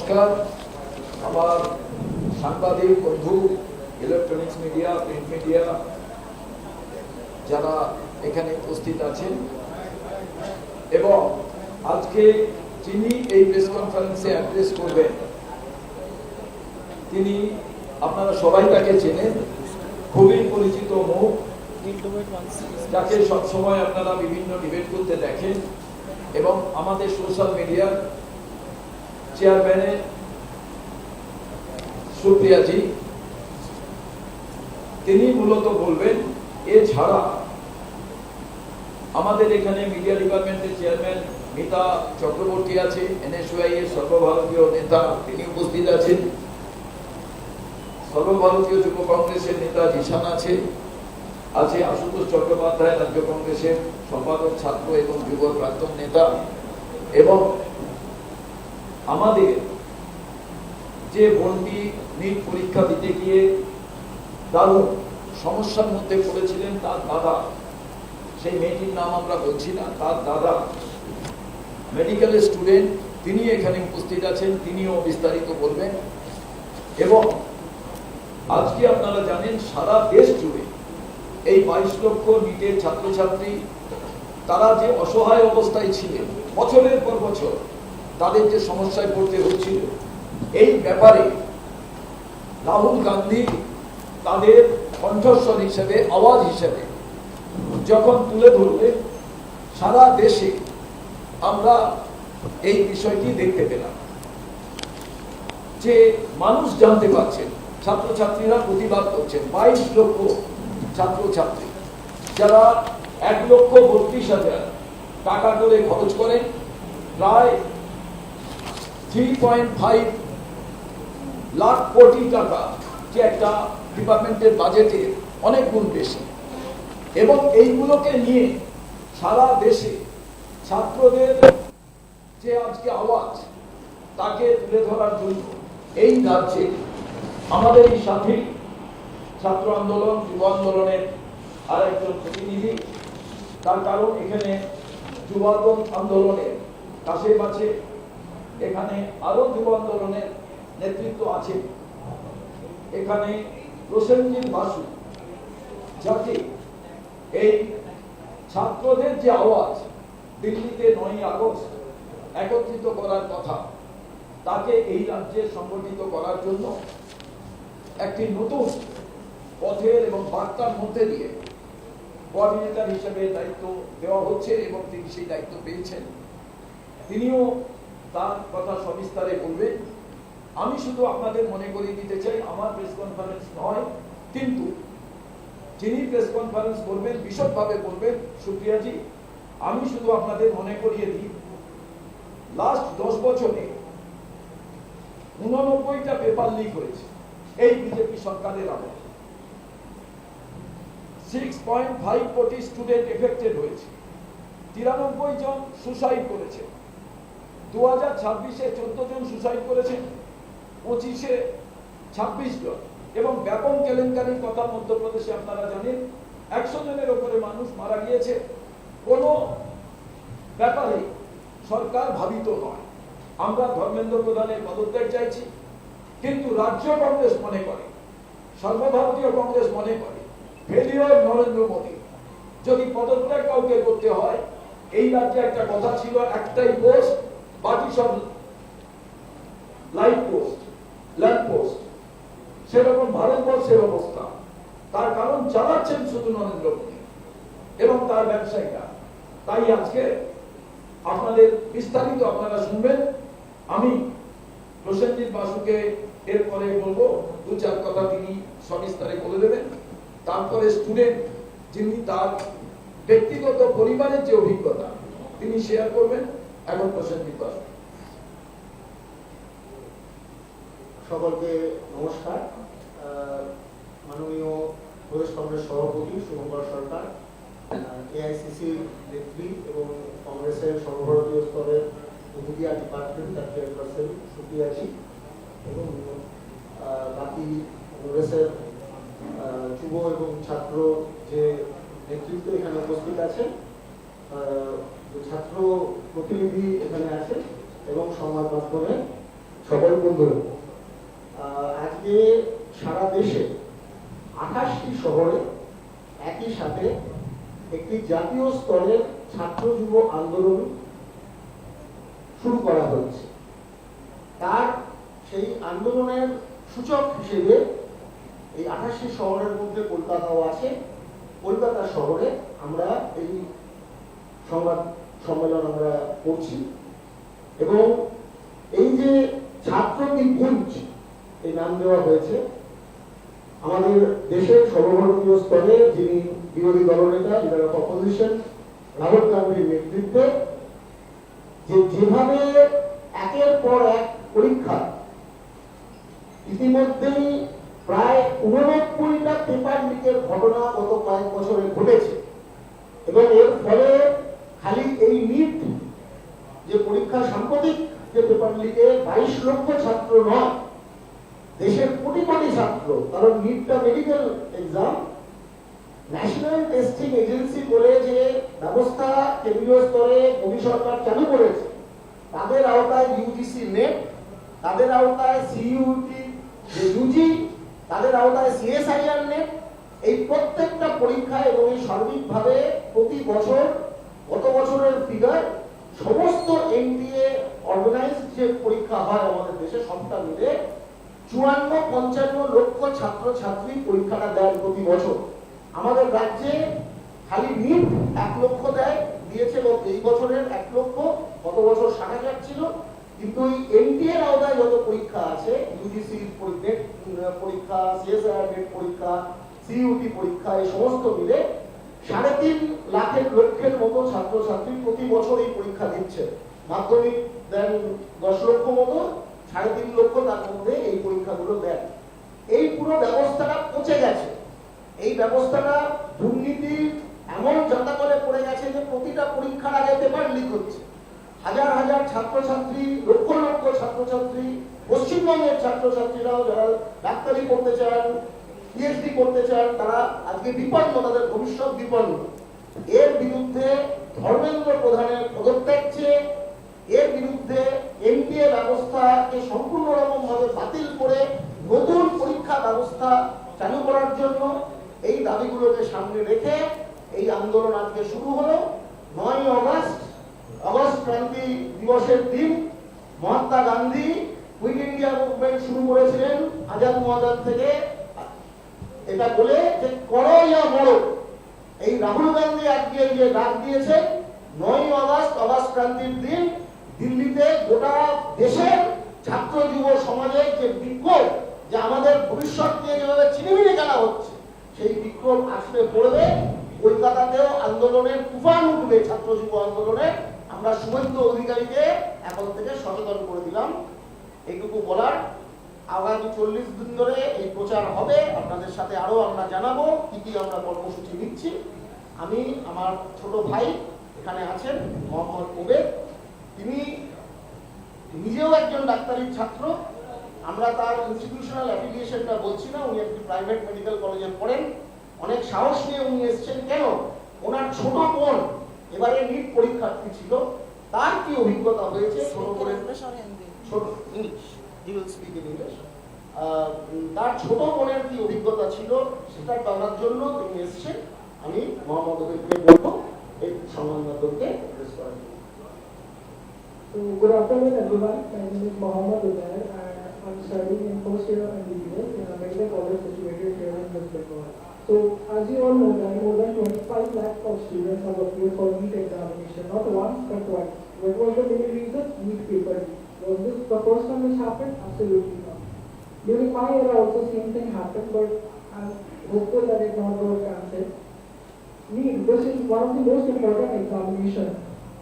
নমস্কার। আমার সাংবাদিক বন্ধু, ইলেকট্রনিক্স মিডিয়া, প্রিন্ট মিডিয়া যারা এখানে উপস্থিত আছেন এবং আজকে যিনি এই প্রেস কনফারেন্সে অ্যাড্রেস করবেন তিনি আপনারা সবাই তাকে চেনেন, খুবই পরিচিত মুখ, যাকে সবসময় আপনারা বিভিন্ন ডিবেট করতে দেখেন এবং আমাদের সোশ্যাল মিডিয়ার চেয়ারম্যানের সুপ্রিয়াজি, তিনি মূলত বলবেন। এছাড়া আমাদের এখানে মিডিয়া ডিপার্টমেন্টের চেয়ারম্যান মিতা চক্রবর্তী আছে, এনএসইউআই এর সর্বভারতীয় নেতা, তিনি উপস্থিত আছেন। সর্বভারতীয় যুব কংগ্রেসের নেতা জিশান আছে আশুতোষ চট্টোপাধ্যায়, রাজ্য কংগ্রেসের সম্পাদক, ছাত্র এবং যুব প্রাক্তন নেতা। এবং আমাদের যে বোনটি নিট পরীক্ষা দিতে গিয়ে দারুণ সমস্যার মধ্যে পড়েছিলেন, তার দাদা, সেই মেয়েটির নাম আমরা বলছি না, তার দাদা মেডিকেল স্টুডেন্ট, তিনি এখানে উপস্থিত আছেন, তিনিও বিস্তারিত বলবেন। এবং আজকে আপনারা জানেন সারা দেশ জুড়ে এই 22 লক্ষ নিটের ছাত্রছাত্রী, তারা যে অসহায় অবস্থায় ছিলেন, বছরের পর বছর তাদের যে সমস্যায় পড়তে হচ্ছিল, এই ব্যাপারে রাহুল গান্ধী তাদের কণ্ঠস্বর হিসেবে, আওয়াজ হিসেবে যখন তুলে ধরলেন, সারা দেশে আমরা এই বিষয়টি দেখতে পেলাম যে মানুষ জানতে পারছেন, ছাত্রছাত্রীরা প্রতিবাদ করছেন। 22 লক্ষ ছাত্রছাত্রী যারা 1,32,000 টাকা করে খরচ করেন, প্রায় 3.5 লাখ কোটি টাকা, যে একটা ডিপার্টমেন্টের বাজেটের অনেক গুণ বেশি। এবং এইগুলোকে নিয়ে সারা দেশে ছাত্রদের যে আজকে আওয়াজ, তাকে তুলে ধরার জন্য এই রাজ্যে আমাদের এই সাথী ছাত্র আন্দোলন, যুব আন্দোলনের আর একজন প্রতিনিধি, তার কারণ এখানে যুব আন্দোলনের কাছের কাছে এখানে আরো যুব আন্দোলনের নেতৃত্ব আছে। এখানে প্রসেনজিৎ বাসু, যাকে এই ছাত্রদের যে আওয়াজ দিল্লিতে 9ই আগস্ট একত্রিত করার কথা, তাকে এই রাজ্যে সংগঠিত করার জন্য একটি নতুন পথের এবং বার্তার মধ্যে দিয়ে কোঅর্ডিনেটর হিসেবে দায়িত্ব দেওয়া হচ্ছে এবং তিনি সেই দায়িত্ব পেয়েছেন। তিনিও তার কথা সবিস্তারে বলবেন। আমি শুধু আপনাদের মনে করিয়ে দিতে চাই, আমার প্রেস কনফারেন্স নয়, কিন্তু যিনি প্রেস কনফারেন্স করবেন, বিশদভাবে বলবেন, সুপ্রিয়াজি, আমি শুধু আপনাদের মনে করিয়ে দিই, লাস্ট 10 বছরে 89টা পেপার লিক হয়েছে এই বিজেপি সরকারের আমলে। 6.5 কোটি স্টুডেন্ট এফেক্টেড হয়েছে, 93 জন সুসাইড করেছে, 2026-এ 14 জন সুসাইড করেছেন, 25-এ 26 জন। এবং ব্যাপক কেলেঙ্কারির কথা মধ্যপ্রদেশে আপনারা জানেন, 100 জনের উপরে মানুষ মারা গিয়েছে। কোনো ব্যাপারে সরকার ভাবিত নয়। আমরা ধর্মেন্দ্র প্রধানের পদত্যাগ চাইছি, কিন্তু রাজ্য কংগ্রেস মনে করে, সর্বভারতীয় কংগ্রেস মনে করে, ফেলিওর নরেন্দ্র মোদী। যদি পদত্যাগ কাউকে করতে হয়, এই রাজ্যে একটা কথা ছিল, একটাই পোস্ট, বাকি সব লাইট পোস্ট, ল্যাম্প পোস্ট। সেরকম ভারতবর্ষের অবস্থা। তার কারণ চালাচ্ছেন শুধু নরেন্দ্র মোদী এবং তার ব্যবসায়ীরা। তাই আজকে আপনাদের বিস্তারিত আপনারা শুনবেন। আমি প্রসেনজিৎ বাসুকে এরপরে বলবো, 2-4 কথা তিনি সবিস্তারে বলে দেবেন। তারপরে স্টুডেন্ট, যিনি তার ব্যক্তিগত পরিবারের যে অভিজ্ঞতা তিনি শেয়ার করবেন। এখন প্রসেনজিৎ বাসু। সকলকে নমস্কার। মাননীয় প্রদেশ কংগ্রেস সভাপতি শুভঙ্কর সরকার, এআইসিসি নেত্রী এবং কংগ্রেসের সর্বভারতীয় স্তরের মিডিয়া ডিপার্টমেন্ট তার চেয়ারপারসন সুপ্রিয়াজি, এবং বাকি কংগ্রেসের যুব এবং ছাত্র যে নেতৃত্ব এখানে উপস্থিত আছেন, ছাত্র প্রতিনিধি এখানে আছেন এবং সংবাদ মাধ্যমে সকল বন্ধু, আজকে সারা দেশে 28টি শহরে একই সাথে একটি জাতীয় স্তরের ছাত্র যুব আন্দোলন শুরু করা হয়েছে। তার সেই আন্দোলনের সূচক হিসেবে এই 28টি শহরের মধ্যে কলকাতাও আছে। কলকাতা শহরে আমরা এই সংবাদ সম্মেলন আমরা করছি এবং এই যে ছাত্র নিকুঞ্জ এই নাম দেওয়া হয়েছে, আমাদের দেশের সর্বভারতীয় স্তরে যিনি বিরোধী দলনেতা লিডার অফ অপোজিশন রাহুল গান্ধীর নেতৃত্বে যেভাবে একের পর এক পরীক্ষা ইতিমধ্যেই প্রায় 89টা পেপার লিকের ঘটনা গত কয়েক বছরে ঘটেছে এবং এর ফলে খালি এই নিট যে পরীক্ষা সাম্প্রতিক যে পেপার লিকে 22 লক্ষ ছাত্র নয়, দেশের কোটি কোটি ছাত্র, কারণ নিটটা medical exam, National Testing Agency বলে যে ব্যবস্থা কেন্দ্রীয় স্তরে মোদী সরকার চালু করেছে, তাদের আওতায় ইউজিসি নেট, তাদের আওতায় সিইউটি যে ইউজি, তাদের আওতায় সিএসআইআর নেট, এই প্রত্যেকটা পরীক্ষা এবং এই সার্বিকভাবে প্রতি বছর গত বছরের ফিগার সমস্ত এনটিএ অর্গানাইজড যে পরীক্ষা হয় আমাদের দেশে সবটা মিলে 54-55 লক্ষ ছাত্র ছাত্রী পরীক্ষাটা দেয় প্রতি বছর। আমাদের রাজ্যে খালি নিট 1 লক্ষ দিয়েছে এবং এই বছরের 1 লক্ষ, গত বছর 60,000 ছিল। কিন্তু এই এনটিএর আওতায় যত পরীক্ষা আছে, ইউজিসি নেট পরীক্ষা, সিএসআইআর নেট পরীক্ষা, সিইউটি পরীক্ষা, এই সমস্ত মিলে 3.5 লক্ষের মতো ছাত্র ছাত্রী প্রতি বছর এই পরীক্ষা দিচ্ছে। মাধ্যমিক দেন 10 লক্ষ মতো, 3.5 লক্ষ তার মধ্যে এই পরীক্ষাগুলো দেন। এই পুরো ব্যবস্থাটা পচে গেছে। এই ব্যবস্থাটা দুর্নীতি এমন জাতা করে পড়ে গেছে যে প্রতিটা পরীক্ষার আগে পেপার লিক হচ্ছে। হাজার হাজার ছাত্রছাত্রী, লক্ষ লক্ষ ছাত্রছাত্রী, পশ্চিমবঙ্গের ছাত্রছাত্রীরাও যারা ডাক্তারি করতে চান, পিএইচডি করতে চান, তারা আজকে বিপন্ন, তাদের ভবিষ্যৎ বিপন্ন। এর বিরুদ্ধে ধর্মেন্দ্র প্রধানের পদত্যাগ চেয়ে, এর বিরুদ্ধে এনটিএ ব্যবস্থাকে সম্পূর্ণ রকম ভাবে বাতিল করে নতুন পরীক্ষা ব্যবস্থা চালু করার জন্য এই দাবিগুলোকে সামনে রেখে এই আন্দোলন আজকে শুরু হলো। 9 আগস্ট ক্রান্তি দিবসের দিন Mahatma Gandhi quit India movement শুরু করেছিলেন আজাদ ময়দান থেকে, এটা বলে যে করো ইয়া মরো। এই রাহুল গান্ধী আজকে যে ডাক দিয়েছে 9 আগস্ট ক্রান্তির দিন দিল্লিতে গোটা দেশের ছাত্র যুব সমাজের যে বিক্ষোভ, যে আমাদের ভবিষ্যৎ নিয়ে যেভাবে ছিনিমিনি খেলা হচ্ছে, সেই বিক্ষোভ আসলে পড়বে। কলকাতাতেও আন্দোলনের তুফান উঠবে, ছাত্র যুব আন্দোলনে। আমরা শুভেন্দু অধিকারীকে এখন থেকে সচেতন করে দিলাম। এইটুকু বলার, আগামী 40 দিন ধরে এই প্রচার হবে। আপনাদের সাথে আরো আমরা জানাবো কি কি আমরা কর্মসূচি নিচ্ছি। আমি, আমার ছোট ভাই এখানে আছেন মোহাম্মদ ওবেদ, তিনি নিজেও একজন ডাক্তারির ছাত্র। আমরা তার ইনস্টিটিউশনাল অ্যাফিলিয়েশনটা বলছি না, উনি একটি প্রাইভেট মেডিকেল কলেজে পড়েন। অনেক সাহস নিয়ে উনি এসেছেন। কেন? ওনার ছোট বোন এবারে নিট পরীক্ষার্থী ছিল, তার কি অভিজ্ঞতা হয়েছে, তার ছোট বোনের কি অভিজ্ঞতা ছিল সেটা জানার জন্য তিনি এসেছেন। আমি মোহাম্মদ ওবেদকে বলবো এই সংবাদ মাধ্যমকে অ্যাড্রেস করার জন্য। So, good afternoon everyone. My name is Mohammad Uzair and I'm studying in first year MBBS in a medical college situated here in West Bengal. So, as you all know that more than 25 lakhs of students have appeared for NEET examination, not once but twice. What was the main reason? NEET paper leak. Was this the first time this happened? Absolutely not. During my era also same thing happened, but I'm hopeful that it not got cancelled. NEET, this is one of the most important examinations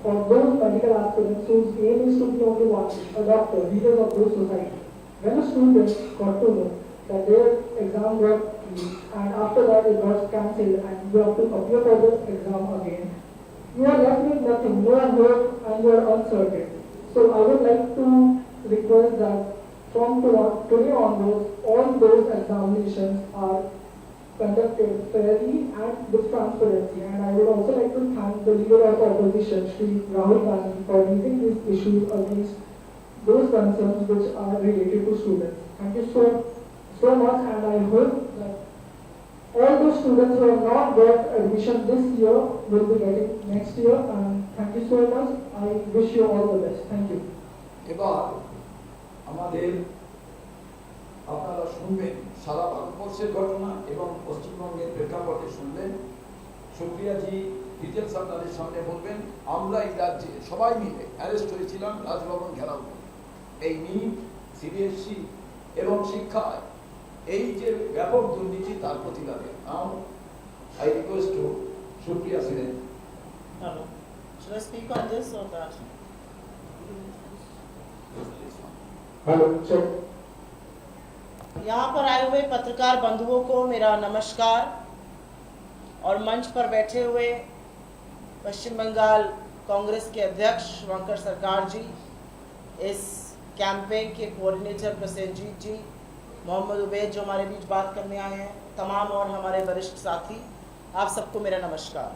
for those medical aspirants whose aim is to be only one, a doctor, leaders of those society. When a student got to know that their exam got leaked and after that it got cancelled and you have to appear for the exam again, you are left with nothing, no hope and you are uncertain. So I would like to request that from today onwards, all those examinations are conducted fairly and with transparency. And I would also like to thank the leader of opposition, Shri Rahul Gandhi, for raising this issue against those concerns which are related to students. Thank you so much, and I hope that all those students who have not got admission this year will be getting next year. And thank you so much. I wish you all the best. Thank you. এবার আমাদের আপনারা শুনবেন সারা ভারতবর্ষের ঘটনা এবং পশ্চিমবঙ্গের প্রেক্ষাপটে শুনবেন। সুপ্রিয়াজি ডিটেলস আপনাদের সামনে বলবেন। আমরা এই রাজ্যে সবাই মিলে অ্যারেস্ট হয়েছিলাম রাজভবন ঘেরাও করে। এই নিট, সিবিএসসি এবং শিক্ষায় এই যে ব্যাপক দুর্নীতি তার প্রতিবাদে। Now I request to Supriya Sinha. Hello. Should I speak on this or that? Hello check. यहाँ पर आए हुए पत्रकार बंधुओं को मेरा नमस्कार और मंच पर बैठे हुए पश्चिम बंगाल कांग्रेस के अध्यक्ष शुभंकर सरकार जी, इस कैंपेन के कोऑर्डिनेटर प्रसेनजीत जी, मोहम्मद उबैद जो हमारे बीच बात करने आए हैं, तमाम और हमारे वरिष्ठ साथी, आप सबको मेरा नमस्कार।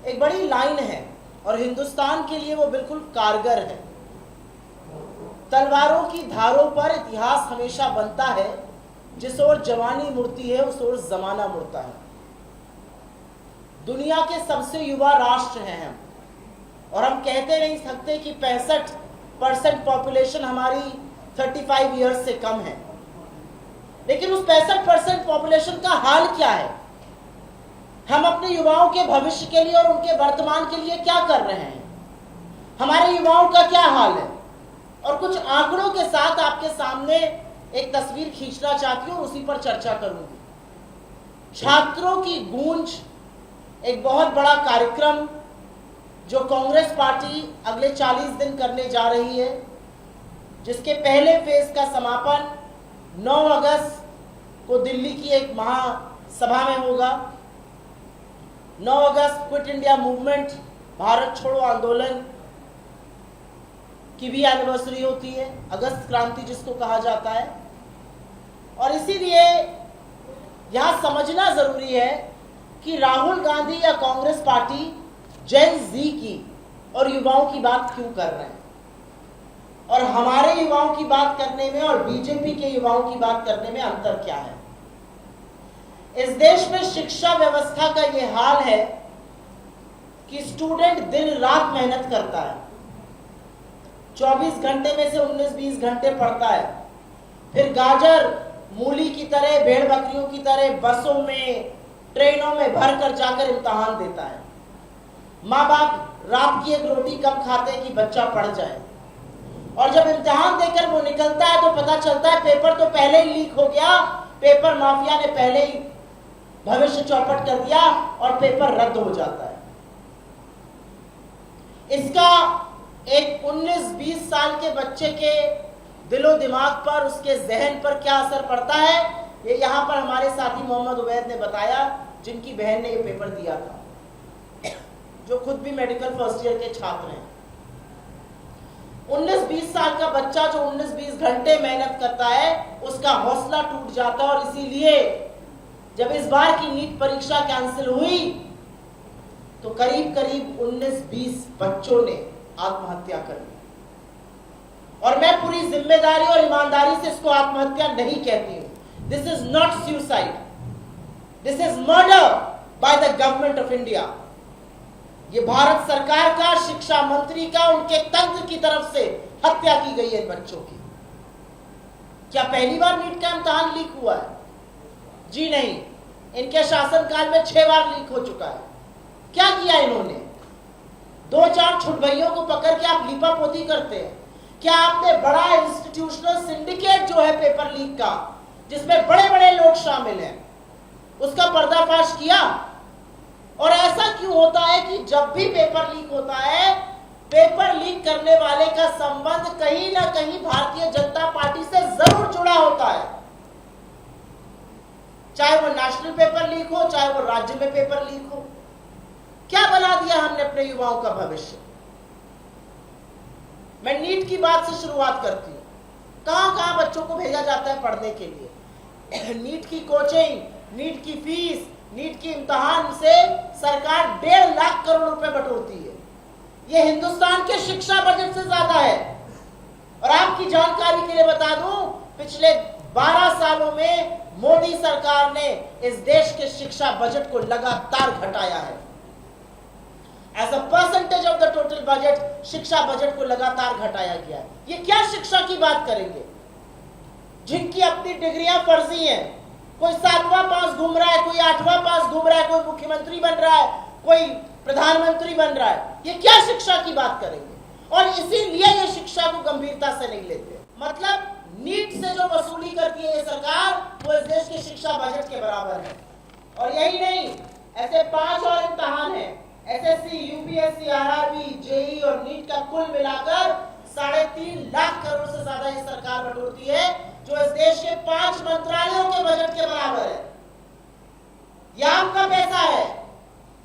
एक बड़ी लाइन है और हिंदुस्तान के लिए वो बिल्कुल कारगर है। तलवारों की धारों पर इतिहास हमेशा बनता है, जिस ओर जवानी मुड़ती है उस ओर जमाना मुड़ता है। दुनिया के सबसे युवा राष्ट्र हैं हम, और हम कहते नहीं सकते कि 65% पॉपुलेशन हमारी 35 इयर्स से कम है, लेकिन उस 65% पॉपुलेशन का हाल क्या है? हम अपने युवाओं के भविष्य के लिए और उनके वर्तमान के लिए क्या कर रहे हैं? हमारे युवाओं का क्या हाल है? और कुछ आंकड़ों के साथ आपके सामने एक तस्वीर खींचना चाहती हूं और उसी पर चर्चा करूंगी। छात्रों की गूंज एक बहुत बड़ा कार्यक्रम जो कांग्रेस पार्टी अगले 40 दिन करने जा रही है, जिसके पहले फेज का समापन 9 अगस्त को दिल्ली की एक महासभा में होगा। 9 अगस्त क्विट इंडिया मूवमेंट, भारत छोड़ो आंदोलन की भी एनिवर्सरी होती है, अगस्त क्रांति जिसको कहा जाता है। और इसीलिए यहां समझना जरूरी है कि राहुल गांधी या कांग्रेस पार्टी जेन जी की और युवाओं की बात क्यों कर रहे हैं, और हमारे युवाओं की बात करने में और बीजेपी के युवाओं की बात करने में अंतर क्या है। इस देश में शिक्षा व्यवस्था का यह हाल है कि स्टूडेंट दिन रात मेहनत करता है, 24 घंटे में से 19-20 घंटे पढ़ता है, फिर गाजर मूली की तरह, भेड़ बकरियों की तरह बसों में, ट्रेनों में भर कर जाकर इम्तहान देता है। माँ बाप रात की एक रोटी कम खाते हैं कि बच्चा पढ़ जाए, और जब इम्तिहान देकर वो निकलता है तो पता चलता है पेपर तो पहले ही लीक हो गया, पेपर माफिया ने पहले ही भविष्य चौपट कर दिया और पेपर रद्द हो जाता है। इसका एक 19-20 साल के बच्चे के दिलो दिमाग पर, उसके जहन पर क्या असर पड़ता है, ये यहाँ पर हमारे साथी मोहम्मद उबैद ने बताया, जिनकी बहन ने ये पेपर दिया था, जो खुद भी मेडिकल फर्स्ट ईयर के छात्र हैं। 19-20 साल का बच्चा जो 19-20 घंटे मेहनत करता है, उसका हौसला टूट जाता है। और इसीलिए जब इस बार की नीट परीक्षा कैंसिल हुई तो करीब करीब 19-20 बच्चों ने आत्महत्या कर ली। और मैं पूरी जिम्मेदारी और ईमानदारी से इसको आत्महत्या नहीं कहती हूं। This is not suicide, this is murder by the government of India. ये भारत सरकार का, शिक्षा मंत्री का, उनके तंत्र की तरफ से हत्या की गई है बच्चों की। क्या पहली बार नीट का इम्तिहान लीक हुआ है? जी नहीं, इनके शासनकाल में 6 बार लीक हो चुका है। क्या किया इन्होंने? 2-4 छुटभइयों को पकड़ के आप लीपापोती करते हैं। क्या आपने बड़ा इंस्टीट्यूशनल सिंडिकेट जो है पेपर लीक का, जिसमें बड़े बड़े लोग शामिल हैं, उसका पर्दाफाश किया? और ऐसा क्यों होता है कि जब भी पेपर लीक होता है, पेपर लीक करने वाले का संबंध कहीं ना कहीं भारतीय जनता पार्टी से जरूर जुड़ा होता है, चाहे वो नेशनल पेपर लीक हो, चाहे वो राज्य में पेपर लीक हो। क्या बना दिया हमने अपने युवाओं का भविष्य? मैं नीट की बात से शुरुआत करती हूं। कहां कहां बच्चों को भेजा जाता है पढ़ने के लिए? नीट की कोचिंग, नीट की फीस, नीट की इम्तिहान से सरकार 1.5 लाख करोड़ रुपए बटोरती है। यह हिंदुस्तान के शिक्षा बजट से ज्यादा है। आपकी जानकारी के लिए बता दूं, पिछले 12 सालों में मोदी सरकार ने इस देश के शिक्षा बजट को लगातार घटाया है। As a percentage of the total budget शिक्षा बजट को लगातार घटाया गया है। ये क्या शिक्षा की बात करेंगे जिनकी अपनी डिग्रियां फर्जी हैं? कोई 7वां पास घूम रहा है, कोई 8वां पास घूम रहा है, कोई मुख्यमंत्री बन रहा है, कोई प्रधानमंत्री बन रहा है। ये क्या शिक्षा की बात करेंगे? और इसीलिए ये शिक्षा को गंभीरता से नहीं लेते। मतलब नीट से जो वसूली करती है ये सरकार, वो इस देश के शिक्षा बजट के बराबर है। और यही नहीं, ऐसे 5 और इम्तिहान हैं, एसएससी, यूपीएससी, आरआरबी, जेई और नीट का कुल मिलाकर 3.5 लाख करोड़ से ज्यादा ये सरकार बटोरती है, जो इस देश के 5 मंत्रालयों के बजट के बराबर है। ये आपका पैसा है,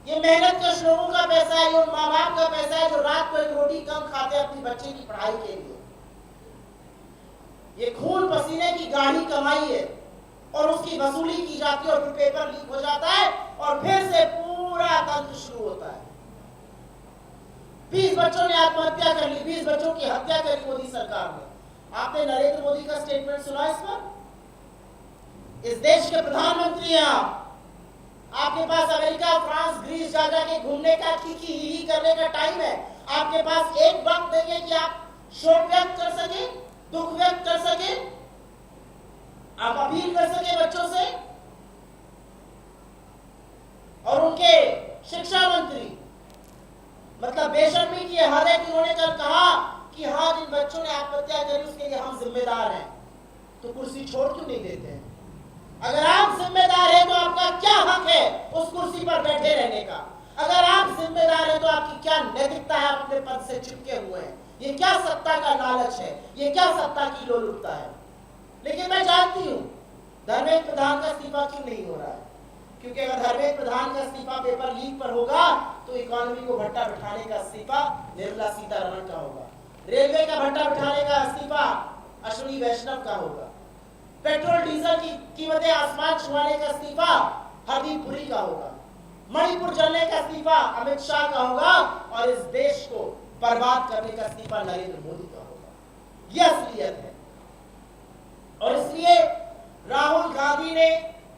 ये मेहनत कश लोगों का पैसा है, ये उन माँ बाप का पैसा है जो रात को एक रोटी कम खाते हैं अपनी बच्चे की पढ़ाई के लिए। ये खून पसीने की गाढ़ी कमाई है और उसकी वसूली की जाती है और फिर पेपर लीक हो जाता है और फिर से पूरा तंत्र शुरू होता है। 20 बच्चों ने आत्महत्या कर ली, 20 बच्चों की हत्या करी मोदी सरकार ने। आपने नरेंद्र मोदी का स्टेटमेंट सुना इस पर? इस देश के प्रधानमंत्री हैं आप, आपके पास अमेरिका, फ्रांस, ग्रीस जा जाके घूमने का, खिखी ही करने का टाइम है। आपके पास एक वक्त नहीं है कि आप शोक व्यक्त कर सके, दुख व्यक्त कर सके, आप अपील कर सके बच्चों से। और उनके शिक्षा मंत्री मतलब बेशर्मी की हद है कि उन्होंने कल कहा कि हाँ, जिन बच्चों ने आत्महत्या करी उसके लिए हम जिम्मेदार हैं। तो कुर्सी छोड़ क्यों नहीं देते हैं? अगर आप जिम्मेदार हैं तो आपका क्या हक है उस कुर्सी पर बैठे रहने का? अगर आप जिम्मेदार हैं तो आपकी क्या नैतिकता है? अपने पद से चिपके हुए हैं। ये क्या सत्ता का लालच है? ये क्या सत्ता की लोलुपता है? लेकिन मैं जानती हूं धर्मेंद्र प्रधान का इस्तीफा क्यों नहीं हो रहा है, क्योंकि अगर धर्मेंद्र प्रधान का इस्तीफा पेपर लीक पर होगा तो इकोनॉमी को भट्टा बिठाने का इस्तीफा निर्मला सीतारमण का होगा, रेलवे का भट्टा बिठाने का इस्तीफा अश्विनी वैष्णव का होगा, पेट्रोल डीजल की कीमतें आसमान छुआने का इस्तीफा हरदीप पुरी का होगा, मणिपुर जलने का इस्तीफा अमित शाह का होगा और इस देश को बर्बाद करने का इस्तीफा नरेंद्र मोदी का होगा। यह असलियत है। और इसलिए राहुल गांधी ने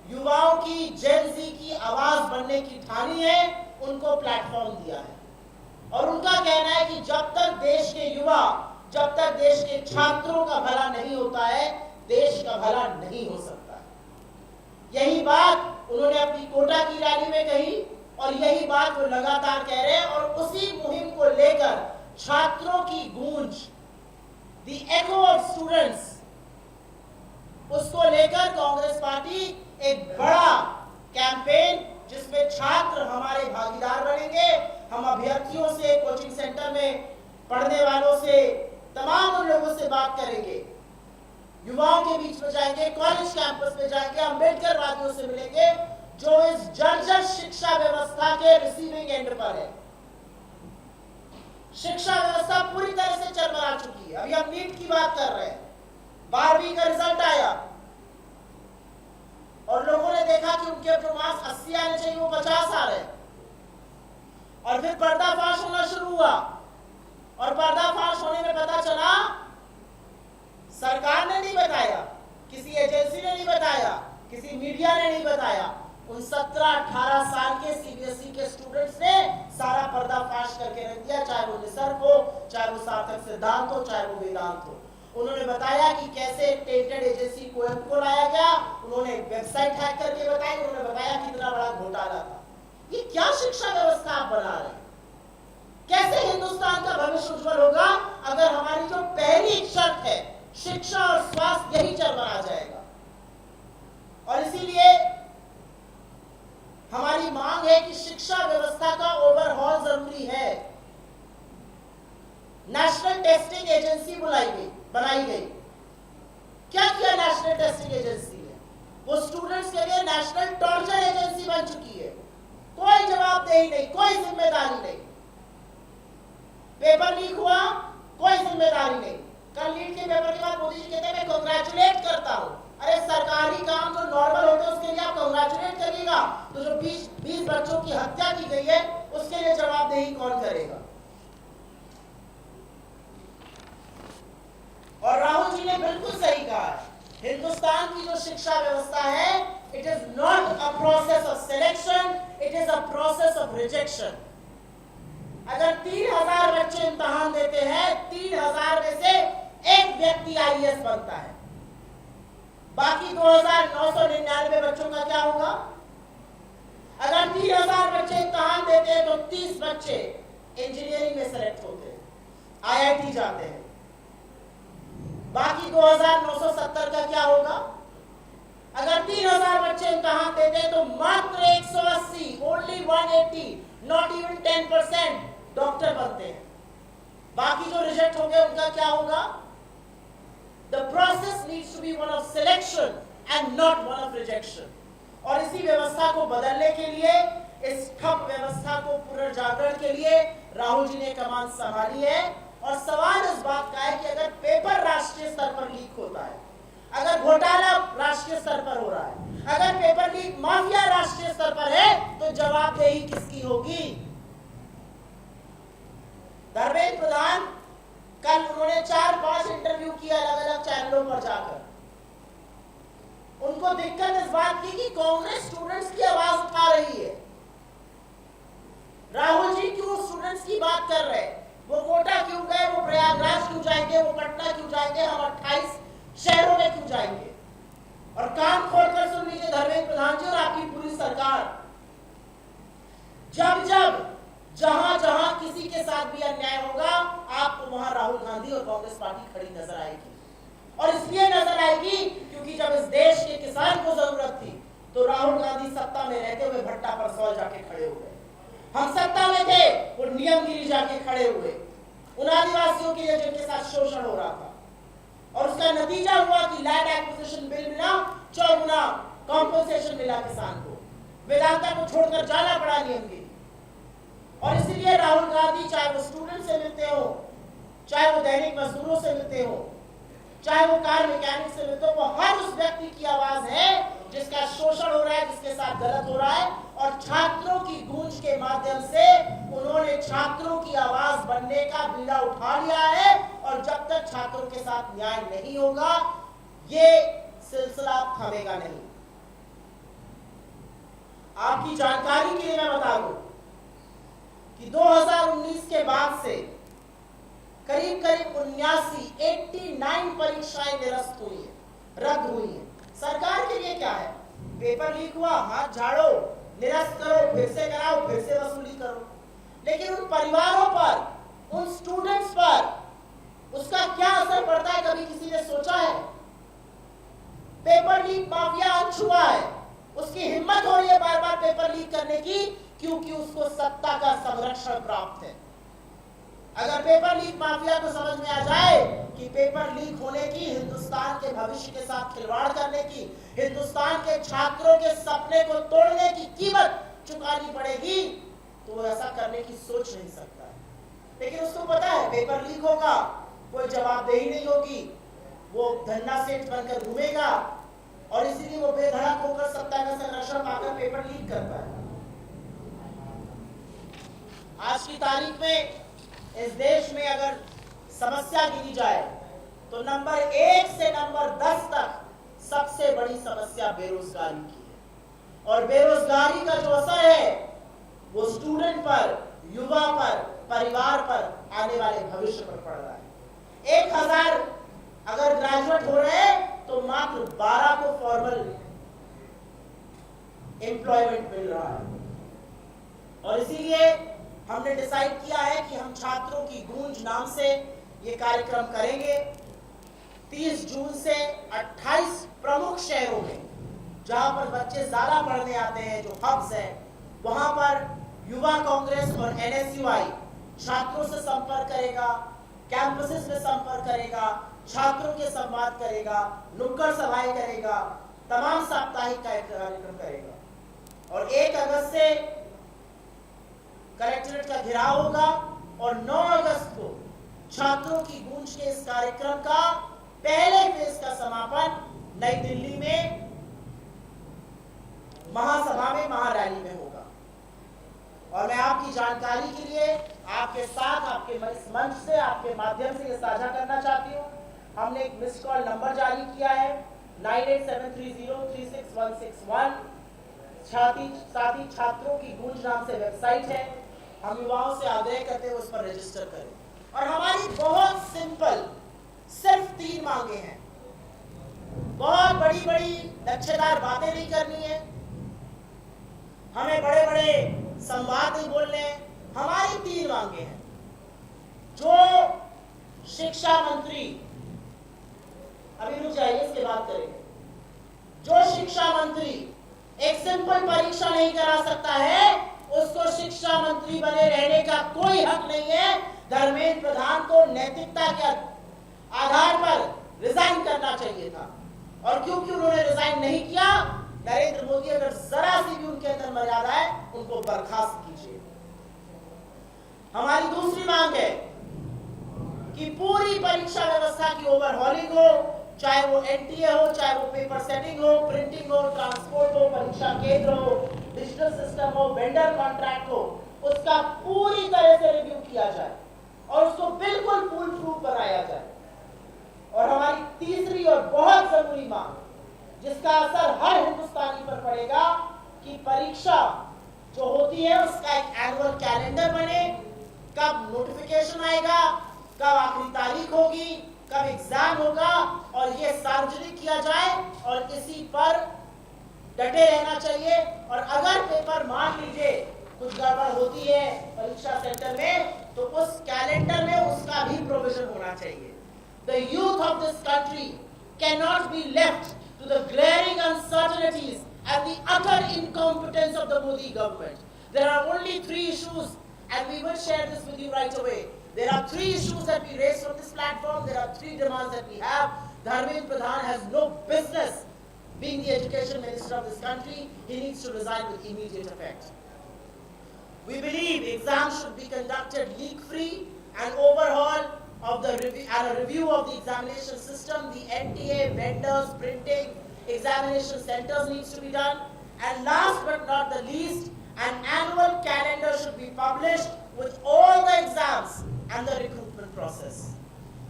युवाओं की, जेन ज़ी की आवाज बनने की ठानी है, उनको प्लेटफॉर्म दिया है। और उनका कहना है कि जब तक देश के युवा, जब तक देश के छात्रों का भला नहीं होता है, देश का भला नहीं हो सकता। यही बात उन्होंने अपनी कोटा की रैली में कही और यही बात वो लगातार कह रहे हैं। और उसी मुहिम को लेकर छात्रों की गूंज, द एको ऑफ स्टूडेंट्स, उसको लेकर कांग्रेस पार्टी एक बड़ा कैंपेन, जिसमें छात्र हमारे भागीदार बनेंगे। हम अभ्यर्थियों से, कोचिंग सेंटर में पढ़ने वालों से, तमाम उन लोगों से बात करेंगे, युवाओं के बीच में जाएंगे, कॉलेज कैंपस में जाएंगे, अम्बेडकर वादियों से मिलेंगे जो इस जर्जर शिक्षा व्यवस्था के रिसीविंग एंड पर है। शिक्षा व्यवस्था पूरी तरह से चरमरा चुकी है। अभी हम नीट की बात कर रहे हैं, 12वीं का रिजल्ट आया और लोगों ने देखा कि उनके जो मार्क्स 80 आने चाहिए वो 50 आ रहे हैं। और फिर पर्दाफाश होना शुरू हुआ और पर्दाफाश होने में पता चला, सरकार ने नहीं बताया, किसी एजेंसी ने नहीं बताया, किसी मीडिया ने नहीं बताया, उन 17-18 साल के सीबीएसई के स्टूडेंट्स ने सारा पर्दाफाश करके रख दिया, चाहे वो निसर्ग हो, चाहे वो सार्थक सिद्धांत हो, चाहे वो वेदांत हो। उन्होंने बताया कि कैसे टेंटेड एजेंसी को लाया गया, उन्होंने वेबसाइट हैक करके बताई, उन्होंने बताया कितना बड़ा घोटाला था। ये क्या शिक्षा व्यवस्था आप बना रहे हैं? कैसे हिंदुस्तान का भविष्य उज्जवल होगा अगर हमारी जो पहली शर्त है, शिक्षा और स्वास्थ्य, यही चरमरा जाएगा। और इसीलिए हमारी मांग है कि शिक्षा व्यवस्था का ओवरहॉल जरूरी है। नेशनल टेस्टिंग एजेंसी बनाई गई। क्या किया नेशनल टेस्टिंग एजेंसी ने? वो स्टूडेंट्स के लिए नेशनल टॉर्चर एजेंसी बन चुकी है। कोई जवाबदेही नहीं, कोई जिम्मेदारी नहीं। पेपर लीक हुआ, कोई जिम्मेदारी नहीं। कल नीट के पेपर के बाद मोदी जी कहते हैं मैं कांग्रेचुलेट करता हूं। अरे सरकारी काम जो नॉर्मल होते हैं उसके लिए आप कांग्रेचुलेट करिएगा, तो जो 20 बच्चों की हत्या की गई है उसके लिए जवाबदेही कौन करेगा? और हिंदुस्तान की जो शिक्षा व्यवस्था है, it is not a process of selection, it is a process of rejection. अगर 3000 बच्चे इम्तिहान देते हैं, 3000 में से एक व्यक्ति आईएएस बनता है, बाकी 2999 बच्चों का क्या होगा? अगर 3000 बच्चे इम्तिहान देते हैं तो 30 बच्चे इंजीनियरिंग में सेलेक्ट होते हैं, आईआईटी जाते हैं, बाकी 2970 का क्या होगा? अगर 3000 बच्चे इम्तिहान देते हैं तो मात्र 180, ओनली 180, नॉट इवन 10% डॉक्टर बनते हैं, बाकी जो रिजेक्ट हो गए उनका क्या होगा? The process needs to be one of selection and not one of rejection. और इसी व्यवस्था को बदलने के लिए, इस ठप व्यवस्था को पुनर्जागरण के लिए राहुल जी ने कमान संभाली है। और सवाल इस बात का है कि अगर पेपर राष्ट्रीय स्तर पर लीक होता है, अगर घोटाला राष्ट्रीय स्तर पर हो रहा है, अगर पेपर लीक माफिया राष्ट्रीय स्तर पर है, तो जवाबदेही किसकी होगी? धर्मेंद्र प्रधान कल उन्होंने 4-5 इंटरव्यू किया अलग अलग चैनलों पर जाकर। उनको दिक्कत इस बात की कि कांग्रेस स्टूडेंट्स की आवाज उठा रही है। राहुल जी क्यों स्टूडेंट्स की बात कर रहे हैं? वो कोटा क्यों गए? वो प्रयागराज क्यों जाएंगे? वो पटना क्यों जाएंगे? हम 28 शहरों में क्यों जाएंगे? और कान खोलकर सुन लीजिए धर्मेंद्र प्रधान जी और आपकी पूरी सरकार, जब जब जहां जहां किसी के साथ भी अन्याय होगा, आपको वहां राहुल गांधी और कांग्रेस पार्टी खड़ी नजर आएगी। और इसलिए नजर आएगी क्योंकि जब इस देश के किसान को जरूरत थी तो राहुल गांधी सत्ता में रहते हुए भट्टा पर सौल जाके खड़े हुए। हम सत्ता में थे, वो नियमगिरी जाके खड़े हुए उन आदिवासियों के लिए जिनके साथ शोषण हो रहा था। और उसका नतीजा हुआ कि लैंड एक्विजिशन बिल मिला, 4 गुना कॉम्पनसेशन मिला किसान को, वेदांता को छोड़कर जाना पड़ा नियमगिरी। और इसीलिए राहुल गांधी चाहे वो स्टूडेंट से मिलते हो, चाहे वो दैनिक मजदूरों से मिलते हो, चाहे वो कार मैकेनिक से मिलते हो, वो हर उस व्यक्ति की आवाज है जिसका शोषण हो रहा है, जिसके साथ गलत हो रहा है। और छात्रों की गूंज के माध्यम से उन्होंने छात्रों की आवाज बनने का बीड़ा उठा लिया है। और जब तक छात्रों के साथ न्याय नहीं होगा, ये सिलसिला थमेगा नहीं। आपकी जानकारी के लिए मैं बता दूं कि 2019 के बाद से करीब 89 परीक्षाएं निरस्त हुई है, रद्द हुई है। सरकार के लिए क्या है? पेपर लीक हुआ, हाथ झाड़ो, निरस्त करो, फिर से कराओ, फिर से वसूली करो। लेकिन उन परिवारों पर, उन स्टूडेंट्स पर उसका क्या असर पड़ता है, कभी किसी ने सोचा है? पेपर लीक माफिया अनछुआ है, उसकी हिम्मत हो रही है बार बार पेपर लीक करने की, क्योंकि उसको सत्ता का संरक्षण प्राप्त है। अगर पेपर लीक माफिया को समझ में आ जाए कि पेपर लीक होने की, हिंदुस्तान के भविष्य के साथ खिलवाड़ करने की, हिंदुस्तान के छात्रों के सपने को तोड़ने की कीमत चुकानी पड़ेगी, तो वो ऐसा करने की सोच नहीं सकता है। लेकिन उसको पता है पेपर लीक होगा, कोई जवाबदेही नहीं होगी, वो धन्ना सेठ बनकर घूमेगा, और इसीलिए वो बेधड़क होकर सत्ता का संरक्षण पाकर पेपर लीक करता है। आज की तारीख में इस देश में अगर समस्या गिनी जाए तो नंबर 1 से नंबर 10 तक सबसे बड़ी समस्या बेरोजगारी की है। और बेरोजगारी का जो असर है वो स्टूडेंट पर, युवा पर, परिवार पर, आने वाले भविष्य पर पड़ रहा है। 1000 अगर ग्रेजुएट हो रहे हैं तो मात्र 12 को फॉर्मल एम्प्लॉयमेंट मिल रहा है। और इसीलिए हमने डिसाइड किया है कि हम छात्रों की गूंज नाम से ये कार्यक्रम करेंगे। 30 जून से 28 प्रमुख शहरों में जहां पर बच्चे ज्यादा पढ़ने आते हैं, जो हब्स हैं, वहां पर युवा कांग्रेस और एनएसयूआई छात्रों से संपर्क करेगा, कैंपसेस में संपर्क करेगा, छात्रों के संवाद करेगा, नुक्कड़ सभाएं करेगा, तमाम साप्ताहिक कार्यक्रम करेगा। और 1 अगस्त से कलेक्ट्रेट का घेराव होगा और 9 अगस्त को छात्रों की गूंज के इस कार्यक्रम का पहले फेज का समापन नई दिल्ली में महासभा में, महारैली में होगा। और मैं आपकी जानकारी के लिए आपके साथ, आपके मंच से, आपके माध्यम से ये साझा करना चाहती हूँ। हमने एक मिस कॉल नंबर जारी किया है 9873036161 साथ ही छात्रों की गूंज नाम से वेबसाइट है। हम युवाओं से आग्रह करते हैं उस पर रजिस्टर करें। और हमारी बहुत सिंपल सिर्फ 3 मांगे हैं। बहुत बड़ी बड़ी लक्ष्यदार बातें नहीं करनी है, हमें बड़े बड़े संवाद नहीं बोलने हैं। हमारी 3 मांगे हैं। जो शिक्षा मंत्री, अभी रुक जाइए, इसके बाद करेंगे। जो शिक्षा मंत्री एक सिंपल परीक्षा नहीं करा सकता है, उसको शिक्षा मंत्री बने रहने का कोई हक नहीं है। धर्मेंद्र प्रधान को नैतिकता के आधार पर रिजाइन करना चाहिए था। और क्योंकि उन्होंने रिजाइन नहीं किया, नरेंद्र मोदी अगर जरा सी भी उनके अंदर मर्यादा है, उनको बर्खास्त कीजिए। हमारी दूसरी मांग है कि पूरी परीक्षा व्यवस्था की ओवरहॉलिंग हो, चाहे वो एनटीए हो, चाहे वो पेपर सेटिंग हो, प्रिंटिंग हो, ट्रांसपोर्ट हो, परीक्षा केंद्र हो, डिजिटल सिस्टम हो, वेंडर कॉन्ट्रैक्ट हो, उसका पूरी तरह से रिव्यू किया जाए और उसको बिल्कुल फुल प्रूफ बनाया जाए। और हमारी तीसरी और बहुत जरूरी मांग, जिसका असर हर हिंदुस्तानी पर पड़ेगा, कि परीक्षा जो होती है उसका एक एनुअल कैलेंडर बने। कब नोटिफिकेशन आएगा, कब आखिरी तारीख होगी, कब एग्जाम होगा, और ये सार्वजनिक किया जाए और इसी पर डटे रहना चाहिए। और अगर पेपर मान लीजिए कुछ गड़बड़ होती है परीक्षा सेंटर में, तो उस कैलेंडर में उसका भी प्रोविजन होना चाहिए। The youth of this country cannot be left to the glaring uncertainties and the utter incompetence of the Modi government. There are only 3 issues, and we will share this with you right away. There are 3 issues that we raised from this platform. There are 3 demands that we have. Dharmendra Pradhan has no business being the education minister of this country. He needs to resign with immediate effect. We believe exams should be conducted leak-free and overhaul of the review of the examination system. The NTA, vendors, printing, examination centers needs to be done. And last but not the least, an annual calendar should be published with all the exams and the recruitment process.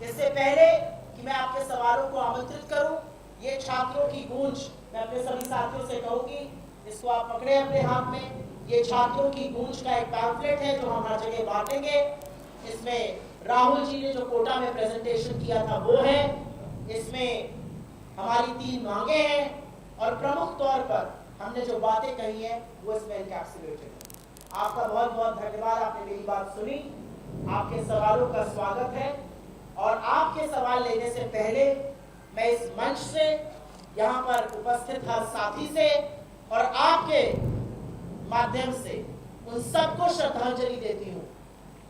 इससे पहले कि मैं आपके सवालों को आमंत्रित करूं, ये छात्रों की गूंज मैं अपने सभी साथियों से कहूंगी, इसको आप पकड़े अपने हाथ में। ये छात्रों की गूंज का एक पैम्फलेट है जो हम हर जगह बांटेंगे। इसमें राहुल जी ने जो कोटा में प्रेजेंटेशन किया था वो है, इसमें हमारी 3 मांगे हैं, और प्रमुख तौर पर हमने जो बातें कही हैं वो इसमें एनकैप्सुलेटेड है। आपका बहुत बहुत धन्यवाद, आपने मेरी बात सुनी। आपके सवालों का स्वागत है। और आपके सवाल लेने से पहले मैं इस मंच से, यहाँ पर उपस्थित हर साथी से और आपके माध्यम से उन सबको श्रद्धांजलि देती हूँ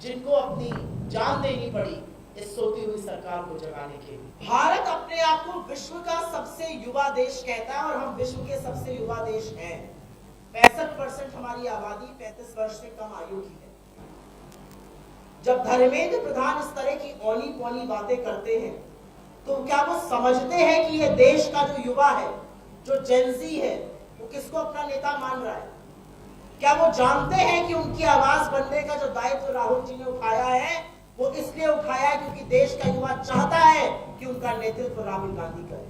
जिनको अपनी जान देनी पड़ी इस सोती हुई सरकार को जगाने के लिए। भारत अपने आप को विश्व का सबसे युवा देश कहता है और हम विश्व के सबसे युवा देश हैं। 65% हमारी आबादी 35 वर्ष से कम आयु की है। जब धर्मेंद्र प्रधान इस तरह की औनी पौनी बातें करते हैं, तो क्या वो समझते हैं कि यह देश का जो युवा है, जो जेनजी है, वो किसको अपना नेता मान रहा है? क्या वो जानते हैं कि उनकी आवाज बनने का जो दायित्व राहुल जी ने उठाया है, वो इसलिए उठाया है क्योंकि देश का युवा चाहता है कि उनका नेतृत्व राहुल गांधी करे।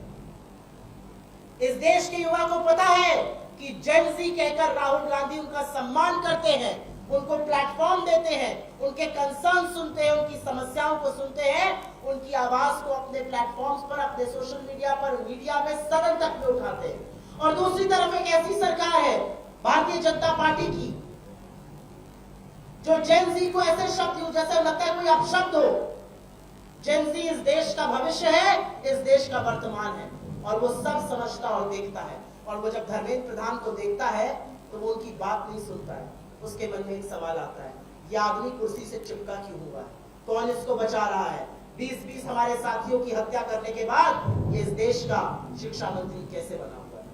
इस देश के युवा को पता है कि जेनजी कहकर राहुल गांधी उनका सम्मान करते हैं, उनको प्लेटफॉर्म देते हैं, उनके कंसर्न सुनते हैं, उनकी समस्याओं को सुनते हैं, उनकी आवाज को अपने प्लेटफॉर्म्स पर, अपने सोशल मीडिया पर, मीडिया में, सदन तक में उठाते हैं। और दूसरी तरफ एक ऐसी सरकार है भारतीय जनता पार्टी की जो जेनजी को ऐसे शब्द जैसे लगता है कोई अपशब्द हो। जेनजी इस देश का भविष्य है, इस देश का वर्तमान है, और वो सब समझता और देखता है। और वो जब धर्मेंद्र प्रधान को देखता है तो वो उनकी बात नहीं सुनता है। उसके मन में एक सवाल आता है, ये आदमी कुर्सी से चिपका क्यों हुआ है? कौन इसको बचा रहा है? 20-20 हमारे साथियों की हत्या करने के बाद ये इस देश का शिक्षा मंत्री कैसे बना हुआ है?